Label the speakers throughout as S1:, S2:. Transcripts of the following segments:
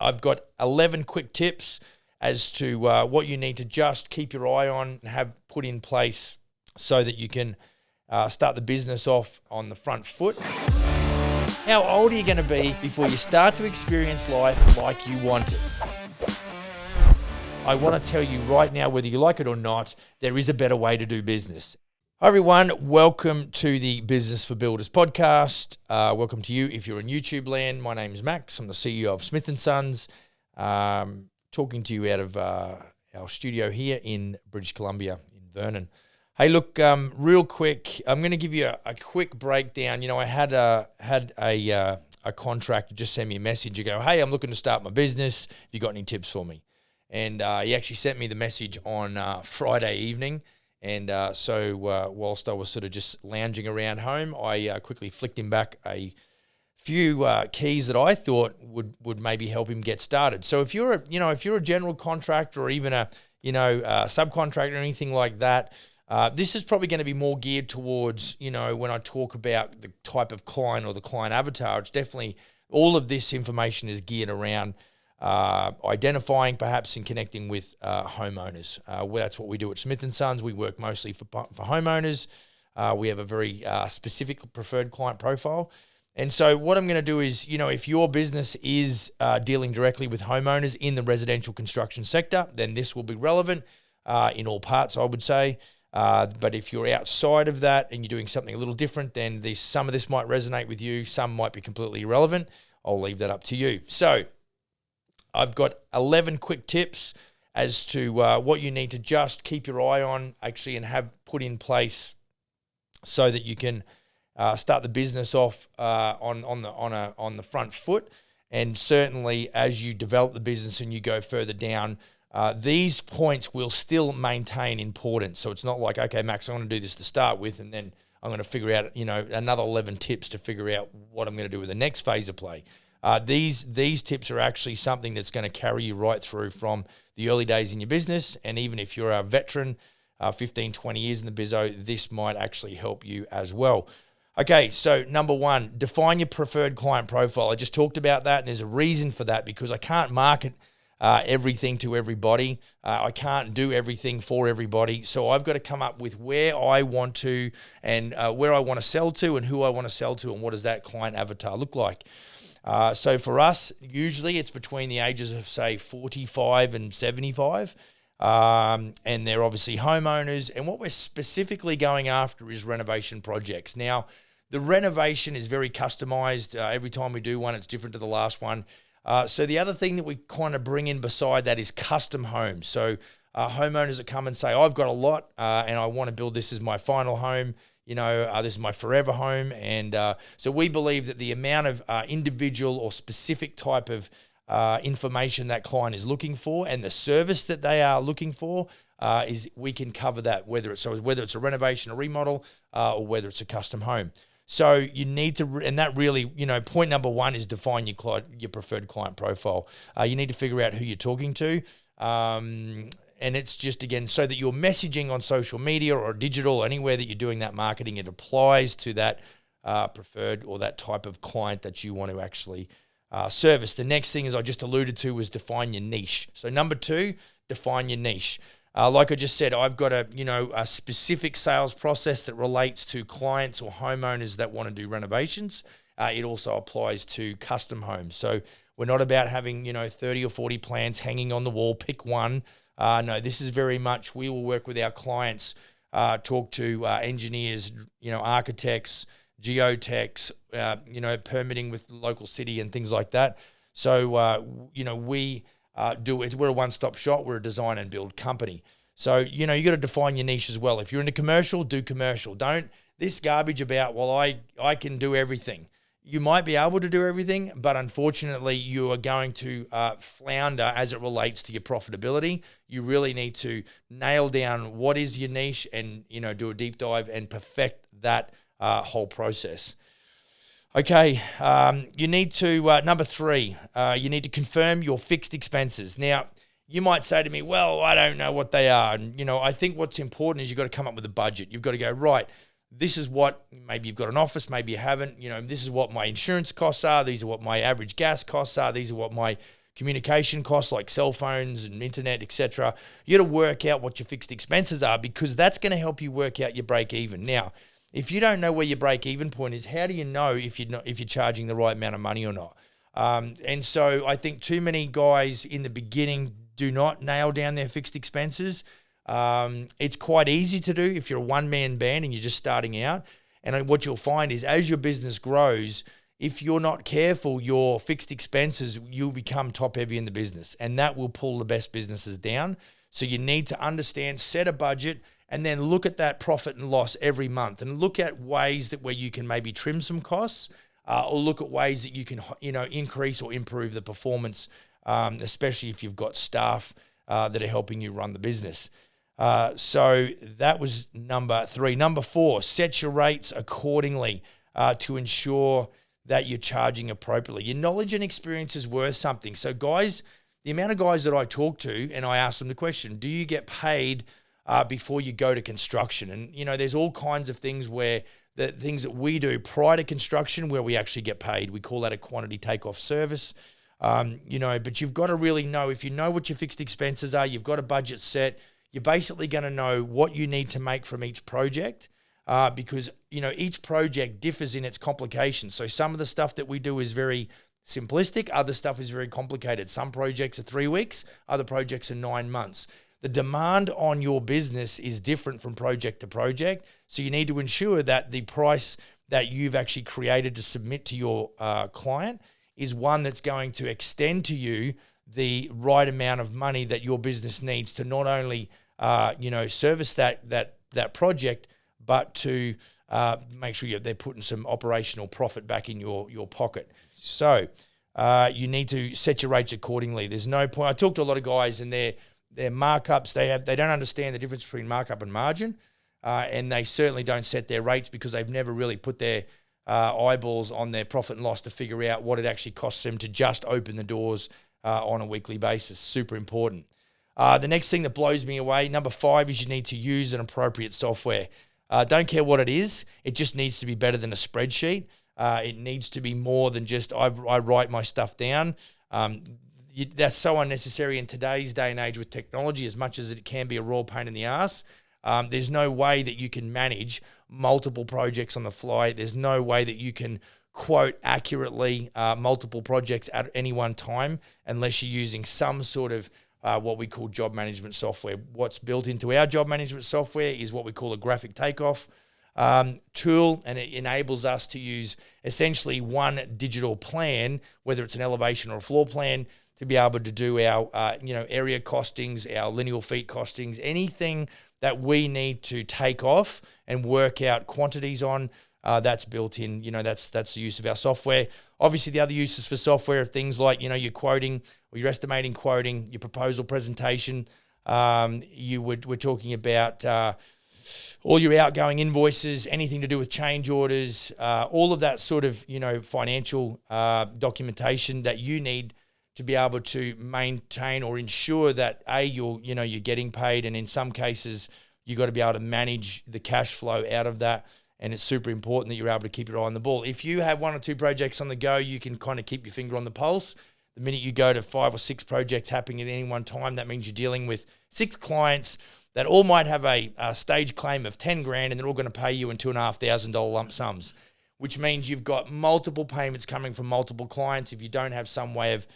S1: I've got 11 quick tips as to what you need to just keep your eye on and have put in place so that you can start the business off on the front foot. How old are you going to be before you start to experience life like you want it? I want to tell you right now, whether you like it or not, there is a better way to do business. Hi everyone, welcome to the Business for Builders podcast. Welcome to you if you're in YouTube land. My name is Max. I'm the CEO of Smith & Sons. Talking to you out of our studio here in British Columbia, in Vernon. Hey, look, real quick, I'm going to give you a quick breakdown. You know, I had a contractor just send me a message. You go, hey, I'm looking to start my business. Have you got any tips for me? And he actually sent me the message on Friday evening. And so whilst I was sort of just lounging around home, I quickly flicked him back a few keys that I thought would maybe help him get started. So if you're a general contractor or even a subcontractor or anything like that, this is probably going to be more geared towards, when I talk about the type of client or the client avatar, it's definitely all of this information is geared around identifying perhaps and connecting with homeowners. That's what we do at Smith & Sons. We work mostly for homeowners. We have a very specific preferred client profile. And so what I'm going to do is, if your business is dealing directly with homeowners in the residential construction sector, then this will be relevant in all parts, I would say. But if you're outside of that and you're doing something a little different, then some of this might resonate with you. Some might be completely irrelevant. I'll leave that up to you. So I've got 11 quick tips as to what you need to just keep your eye on actually and have put in place so that you can start the business off on the front foot. And certainly as you develop the business and you go further down, these points will still maintain importance. So it's not like, okay, Max, I'm going to do this to start with, and then I'm going to figure out, another 11 tips to figure out what I'm going to do with the next phase of play. These tips are actually something that's going to carry you right through from the early days in your business. And even if you're a veteran, 15, 20 years in the bizzo, this might actually help you as well. Okay, so number one, define your preferred client profile. I just talked about that, and there's a reason for that because I can't market everything to everybody. I can't do everything for everybody. So I've got to come up with where I want to and where I want to sell to and who I want to sell to and what does that client avatar look like. So for us, usually it's between the ages of, say, 45 and 75. And they're obviously homeowners. And what we're specifically going after is renovation projects. Now, the renovation is very customized. Every time we do one, it's different to the last one. So the other thing that we kind of bring in beside that is custom homes. So homeowners that come and say, I've got a lot and I want to build this as my final home. This is my forever home. And so we believe that the amount of individual or specific type of information that client is looking for and the service that they are looking for is we can cover that, whether it's a renovation, a remodel, or whether it's a custom home. So you need to, and that really, point number one is define your preferred client profile. You need to figure out who you're talking to. And it's just, again, so that your messaging on social media or digital, anywhere that you're doing that marketing, it applies to that preferred or that type of client that you want to actually service. The next thing, as I just alluded to, was define your niche. So number two, define your niche. Like I just said, I've got a specific sales process that relates to clients or homeowners that want to do renovations. It also applies to custom homes. So we're not about having, 30 or 40 plans hanging on the wall, pick one. No, this is very much, we will work with our clients, talk to engineers, architects, geotechs, permitting with the local city and things like that. So, we we're a one-stop shop. We're a design and build company. So, you got to define your niche as well. If you're into commercial, do commercial. Don't this garbage about, well, I can do everything. You might be able to do everything, but unfortunately you are going to flounder as it relates to your profitability. You really need to nail down what is your niche and, do a deep dive and perfect that whole process. Okay, you need to, number three, you need to confirm your fixed expenses. Now, you might say to me, well, I don't know what they are. And, I think what's important is you've got to come up with a budget. You've got to go, right, this is what, maybe you've got an office, maybe you haven't, this is what my insurance costs are. These are what my average gas costs are. These are what my communication costs like cell phones and internet, etc. You got to work out what your fixed expenses are, because that's going to help you work out your break even. Now, if you don't know where your break even point is, how do you know if you're charging the right amount of money or not? And so I think too many guys in the beginning do not nail down their fixed expenses. It's quite easy to do if you're a one-man band and you're just starting out. And what you'll find is as your business grows, if you're not careful, your fixed expenses, you'll become top-heavy in the business, and that will pull the best businesses down. So you need to understand, set a budget, and then look at that profit and loss every month, and look at ways that where you can maybe trim some costs, or look at ways that you can, increase or improve the performance, especially if you've got staff that are helping you run the business. So that was number 3. Number 4, set your rates accordingly to ensure that you're charging appropriately. Your knowledge and experience is worth something. So guys, the amount of guys that I talk to, and I ask them the question, do you get paid before you go to construction? And, there's all kinds of things where the things that we do prior to construction where we actually get paid. We call that a quantity takeoff service. But you've got to really know, if you know what your fixed expenses are, you've got a budget set, you're basically going to know what you need to make from each project, because, each project differs in its complications. So some of the stuff that we do is very simplistic. Other stuff is very complicated. Some projects are 3 weeks. Other projects are 9 months. The demand on your business is different from project to project. So you need to ensure that the price that you've actually created to submit to your client is one that's going to extend to you the right amount of money that your business needs to not only service that project, but to make sure they're putting some operational profit back in your pocket. So you need to set your rates accordingly. There's no point. I talk to a lot of guys and their markups, they don't understand the difference between markup and margin, and they certainly don't set their rates because they've never really put their eyeballs on their profit and loss to figure out what it actually costs them to just open the doors on a weekly basis. Super important. The next thing that blows me away, number 5, is you need to use an appropriate software. Don't care what it is. It just needs to be better than a spreadsheet. It needs to be more than just I write my stuff down. That's so unnecessary in today's day and age with technology, as much as it can be a raw pain in the ass. There's no way that you can manage multiple projects on the fly. There's no way that you can quote accurately multiple projects at any one time unless you're using some sort of what we call job management software. What's built into our job management software is what we call a graphic takeoff tool, and it enables us to use essentially one digital plan, whether it's an elevation or a floor plan, to be able to do our area costings, our lineal feet costings, anything that we need to take off and work out quantities on. That's built in. That's the use of our software. Obviously, the other uses for software are things like your quoting or your estimating quoting, your proposal presentation. We're talking about all your outgoing invoices, anything to do with change orders, all of that sort of financial documentation that you need to be able to maintain or ensure that you're getting paid, and in some cases you got to be able to manage the cash flow out of that. And it's super important that you're able to keep your eye on the ball. If you have 1 or 2 projects on the go, you can kind of keep your finger on the pulse. The minute you go to 5 or 6 projects happening at any one time, that means you're dealing with 6 clients that all might have a stage claim of 10 grand, and they're all going to pay you in $2,500 lump sums, which means you've got multiple payments coming from multiple clients. If you don't have some way of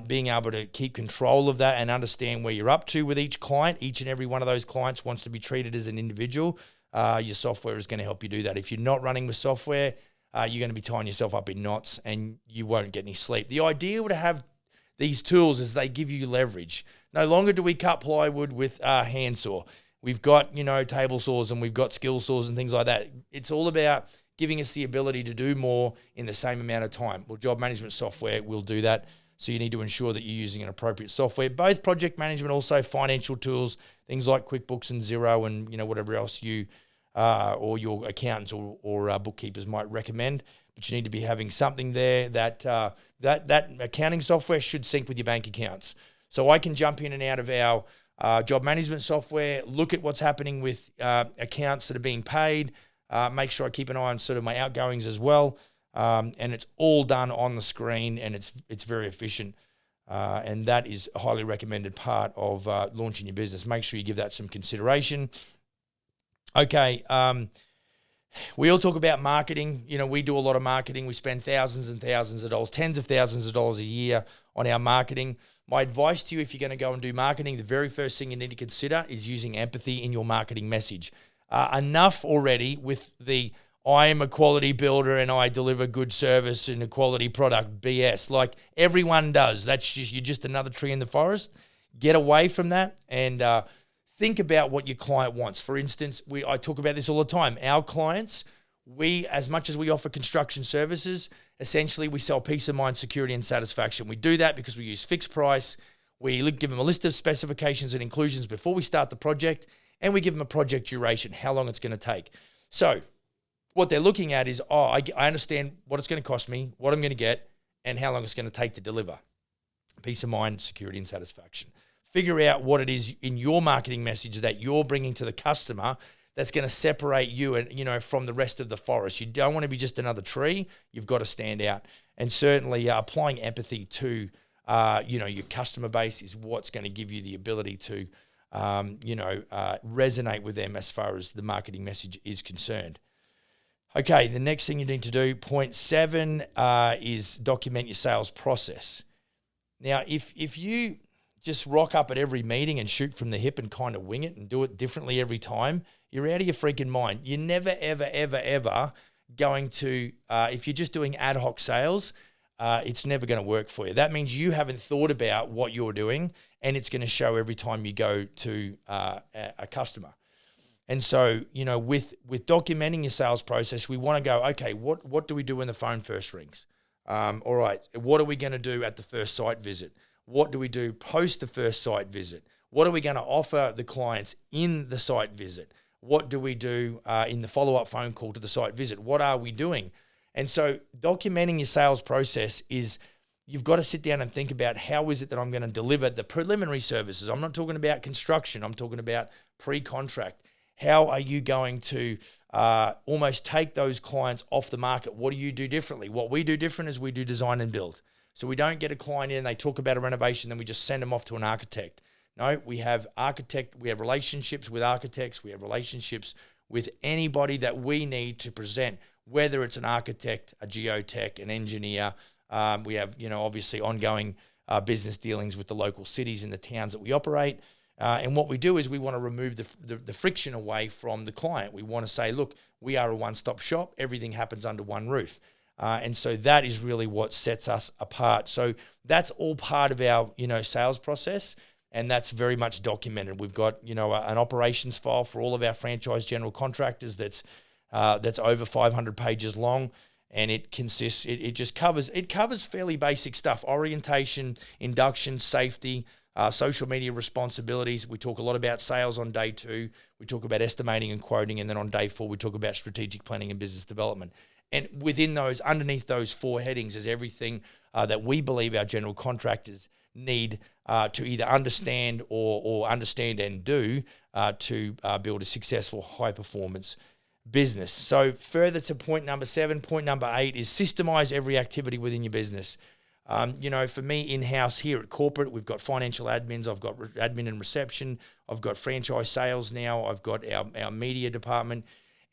S1: being able to keep control of that and understand where you're up to with each client, each and every one of those clients wants to be treated as an individual. Your software is going to help you do that. If you're not running with software, you're going to be tying yourself up in knots and you won't get any sleep. The idea to have these tools is they give you leverage. No longer do we cut plywood with a handsaw. We've got, table saws and we've got skill saws and things like that. It's all about giving us the ability to do more in the same amount of time. Well, job management software will do that. So you need to ensure that you're using an appropriate software. Both project management, also financial tools, things like QuickBooks and Xero and whatever else you or your accountants or bookkeepers might recommend. But you need to be having something there that accounting software should sync with your bank accounts. So I can jump in and out of our job management software, look at what's happening with accounts that are being paid, make sure I keep an eye on sort of my outgoings as well. And it's all done on the screen, and it's very efficient. And that is a highly recommended part of launching your business. Make sure you give that some consideration. Okay, we all talk about marketing. We do a lot of marketing. We spend thousands and thousands of dollars, tens of thousands of dollars a year on our marketing. My advice to you, if you're going to go and do marketing, the very first thing you need to consider is using empathy in your marketing message. Enough already with the I am a quality builder and I deliver good service and a quality product BS. Like everyone does. You're just another tree in the forest. Get away from that and think about what your client wants. For instance, I talk about this all the time. Our clients, as much as we offer construction services, essentially we sell peace of mind, security, and satisfaction. We do that because we use fixed price. We give them a list of specifications and inclusions before we start the project, and we give them a project duration, how long it's going to take. So what they're looking at is, I understand what it's going to cost me, what I'm going to get, and how long it's going to take to deliver. Peace of mind, security, and satisfaction. Figure out what it is in your marketing message that you're bringing to the customer that's going to separate you and from the rest of the forest. You don't want to be just another tree. You've got to stand out. And certainly applying empathy to your customer base is what's going to give you the ability to resonate with them as far as the marketing message is concerned. Okay, the next thing you need to do, point 7, is document your sales process. Now, if you just rock up at every meeting and shoot from the hip and kind of wing it and do it differently every time, you're out of your freaking mind. You're never, ever, ever, ever going to, if you're just doing ad hoc sales, it's never going to work for you. That means you haven't thought about what you're doing, and it's going to show every time you go to a customer. And so, with documenting your sales process, we want to go, okay, what do we do when the phone first rings? All right, what are we going to do at the first site visit? What do we do post the first site visit? What are we going to offer the clients in the site visit? What do we do in the follow-up phone call to the site visit? What are we doing? And so documenting your sales process is, you've got to sit down and think about, how is it that I'm going to deliver the preliminary services? I'm not talking about construction. I'm talking about pre-contract. How are you going to almost take those clients off the market? What do you do differently? What we do different is we do design and build. So we don't get a client in and they talk about a renovation, then we just send them off to an architect. No, we have relationships with architects. We have relationships with anybody that we need to present, whether it's an architect, a geotech, an engineer. We have, obviously ongoing business dealings with the local cities and the towns that we operate. And what we do is we want to remove the friction away from the client. We want to say, look, we are a one-stop shop. Everything happens under one roof. And so that is really what sets us apart. So that's all part of our, sales process, and that's very much documented. We've got, an operations file for all of our franchise general contractors that's over 500 pages long, and it covers fairly basic stuff: orientation, induction, safety, social media responsibilities. We talk a lot about sales on day 2. We talk about estimating and quoting, and then on day 4 we talk about strategic planning and business development. And within those, underneath those 4 headings, is everything that we believe our general contractors need to either understand or understand and do to build a successful, high-performance business. So further to point number 7, point number 8 is systemize every activity within your business. For me, in-house here at corporate, we've got financial admins, I've got admin and reception, I've got franchise sales now, I've got our media department.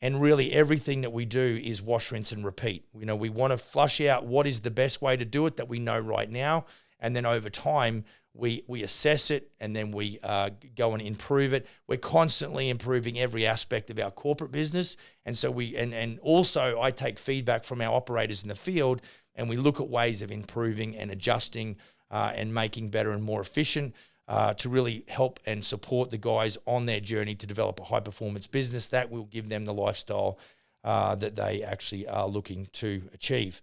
S1: And really everything that we do is wash, rinse, and repeat. We want to flush out what is the best way to do it that we know right now. And then over time, we assess it, and then we go and improve it. We're constantly improving every aspect of our corporate business. And so and also I take feedback from our operators in the field, and we look at ways of improving and adjusting and making better and more efficient. To really help and support the guys on their journey to develop a high-performance business that will give them the lifestyle that they actually are looking to achieve.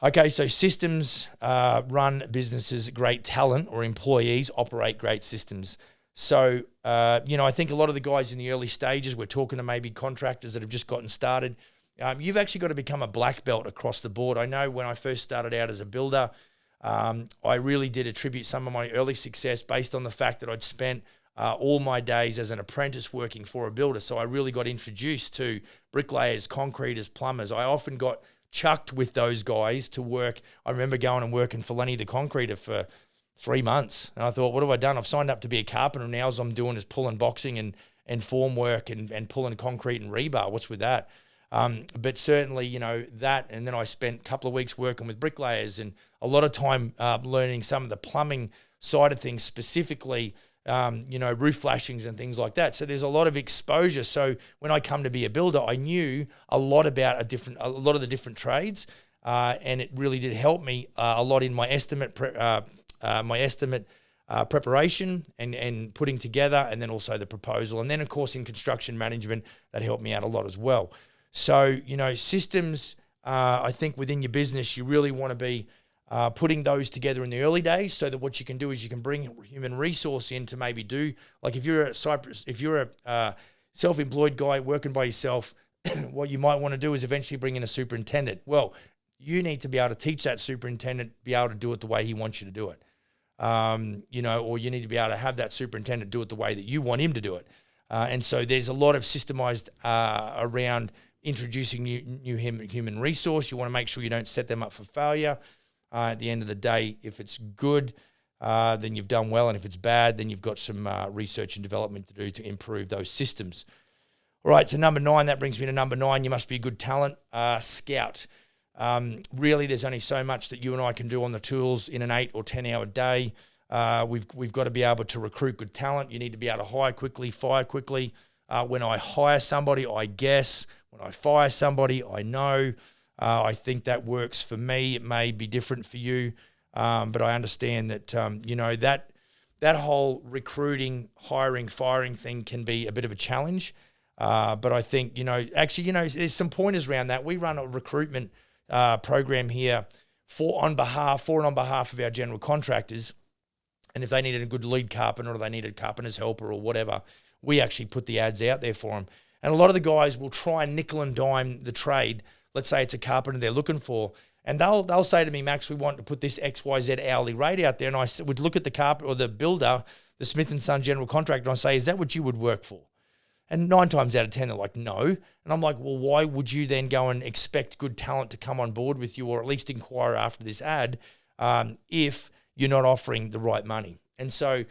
S1: Okay, so systems run businesses. Great talent or employees operate great systems. So, I think a lot of the guys in the early stages, we're talking to maybe contractors that have just gotten started. You've actually got to become a black belt across the board. I know when I first started out as a builder, I really did attribute some of my early success based on the fact that I'd spent all my days as an apprentice working for a builder. So I really got introduced to bricklayers, concreters, plumbers. I often got chucked with those guys to work. I remember going and working for Lenny the concreter for 3 months. And I thought, what have I done? I've signed up to be a carpenter. Now all I'm doing is pulling boxing and form work and pulling concrete and rebar. What's with that? But certainly, that, and then I spent a couple of weeks working with bricklayers and a lot of time learning some of the plumbing side of things, specifically, roof flashings and things like that. So there's a lot of exposure. So when I come to be a builder, I knew a lot about a lot of the different trades, and it really did help me a lot in my estimate preparation and putting together, and then also the proposal. And then, of course, in construction management, that helped me out a lot as well. So, systems, I think within your business, you really want to be putting those together in the early days, so that what you can do is you can bring human resource in to maybe do, like if you're a self-employed guy working by yourself, what you might want to do is eventually bring in a superintendent. Well, you need to be able to teach that superintendent, be able to do it the way he wants you to do it. Or you need to be able to have that superintendent do it the way that you want him to do it. And so there's a lot of systemized around introducing new human resource. You want to make sure you don't set them up for failure. At the end of the day, if it's good, then you've done well. And if it's bad, then you've got some research and development to do to improve those systems. All right, so number 9, that brings me to number 9. You must be a good talent scout. Really, there's only so much that you and I can do on the tools in an 8 or 10 hour day. We've got to be able to recruit good talent. You need to be able to hire quickly, fire quickly. When I hire somebody, I guess. When I fire somebody, I know. I think that works for me. It may be different for you, but I understand that that whole recruiting, hiring, firing thing can be a bit of a challenge. But I think there's some pointers around that. We run a recruitment program here on behalf of our general contractors. And if they needed a good lead carpenter or they needed carpenter's helper or whatever, we actually put the ads out there for them. And a lot of the guys will try and nickel and dime the trade. Let's say it's a carpenter they're looking for. And they'll say to me, Max, we want to put this XYZ hourly rate out there. And I would look at the carpenter or the builder, the Smith & Son general contractor, and I say, is that what you would work for? And 9 times out of 10, they're like, no. And I'm like, well, why would you then go and expect good talent to come on board with you, or at least inquire after this ad, if you're not offering the right money? And so,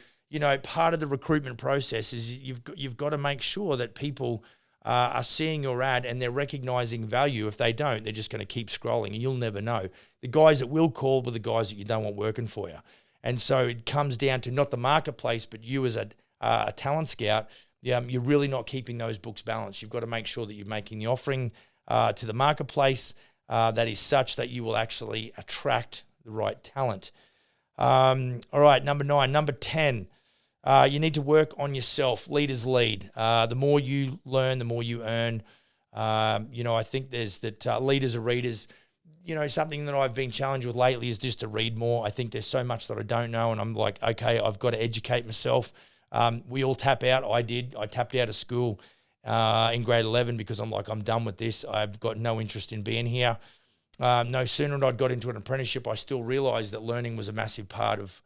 S1: part of the recruitment process is you've got to make sure that people are seeing your ad and they're recognizing value. If they don't, they're just going to keep scrolling and you'll never know. The guys that will call were the guys that you don't want working for you. And so it comes down to not the marketplace, but you as a talent scout. You're really not keeping those books balanced. You've got to make sure that you're making the offering to the marketplace that is such that you will actually attract the right talent. All right, number 9. Number 10, you need to work on yourself. Leaders lead. The more you learn, the more you earn. I think there's that leaders are readers. Something that I've been challenged with lately is just to read more. I think there's so much that I don't know, and I'm like, okay, I've got to educate myself. We all tap out. I did. I tapped out of school in grade 11 because I'm like, I'm done with this. I've got no interest in being here. No sooner than I got into an apprenticeship, I still realized that learning was a massive part of,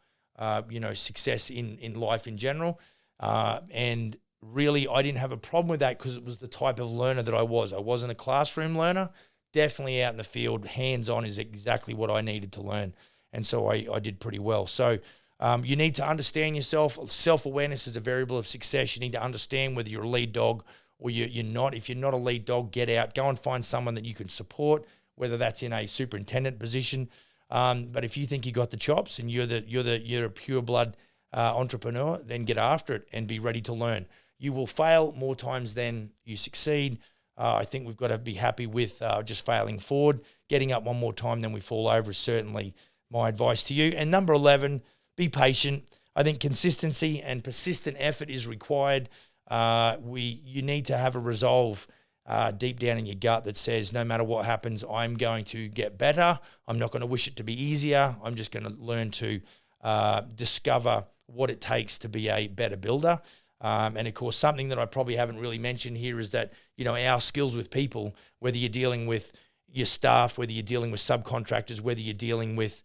S1: success in life in general. And really, I didn't have a problem with that because it was the type of learner that I was. I wasn't a classroom learner. Definitely out in the field, hands-on is exactly what I needed to learn. And so I did pretty well. So you need to understand yourself. Self-awareness is a variable of success. You need to understand whether you're a lead dog or you're not. If you're not a lead dog, get out. Go and find someone that you can support, whether that's in a superintendent position. But if you think you got the chops and you're a pure blood entrepreneur, then get after it and be ready to learn. You will fail more times than you succeed. I think we've got to be happy with just failing forward. Getting up one more time than we fall over is certainly my advice to you. And number 11, be patient. I think consistency and persistent effort is required. You need to have a resolve deep down in your gut that says, no matter what happens, I'm going to get better. I'm not going to wish it to be easier. I'm just going to learn to discover what it takes to be a better builder. And of course, something that I probably haven't really mentioned here is that, our skills with people, whether you're dealing with your staff, whether you're dealing with subcontractors, whether you're dealing with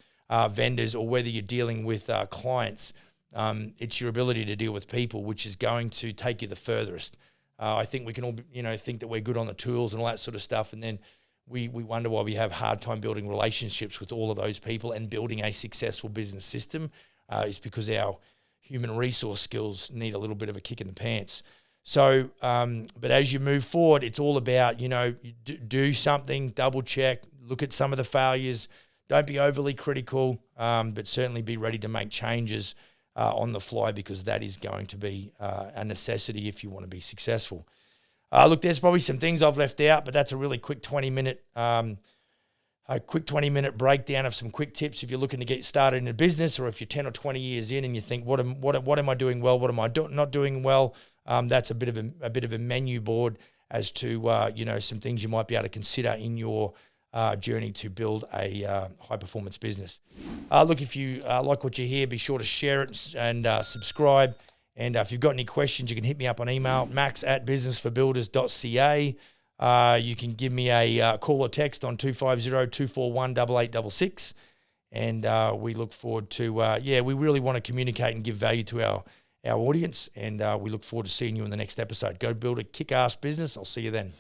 S1: vendors, or whether you're dealing with clients, it's your ability to deal with people, which is going to take you the furthest. I think we can all, think that we're good on the tools and all that sort of stuff. And then we wonder why we have hard time building relationships with all of those people and building a successful business system. is because our human resource skills need a little bit of a kick in the pants. So, but as you move forward, it's all about, you do something, double check, look at some of the failures. Don't be overly critical, but certainly be ready to make changes on the fly, because that is going to be a necessity if you want to be successful. Look, there's probably some things I've left out, but that's a really quick 20-minute breakdown of some quick tips if you're looking to get started in a business, or if you're 10 or 20 years in and you think, what am I doing well? What am I not doing well? That's a bit of a menu board as to some things you might be able to consider in your journey to build a high-performance business. Look, if you like what you hear, be sure to share it and subscribe. And if you've got any questions, you can hit me up on email, max@businessforbuilders.ca. You can give me a call or text on 250-241-8866. And we look forward to, we really want to communicate and give value to our audience. And we look forward to seeing you in the next episode. Go build a kick-ass business. I'll see you then.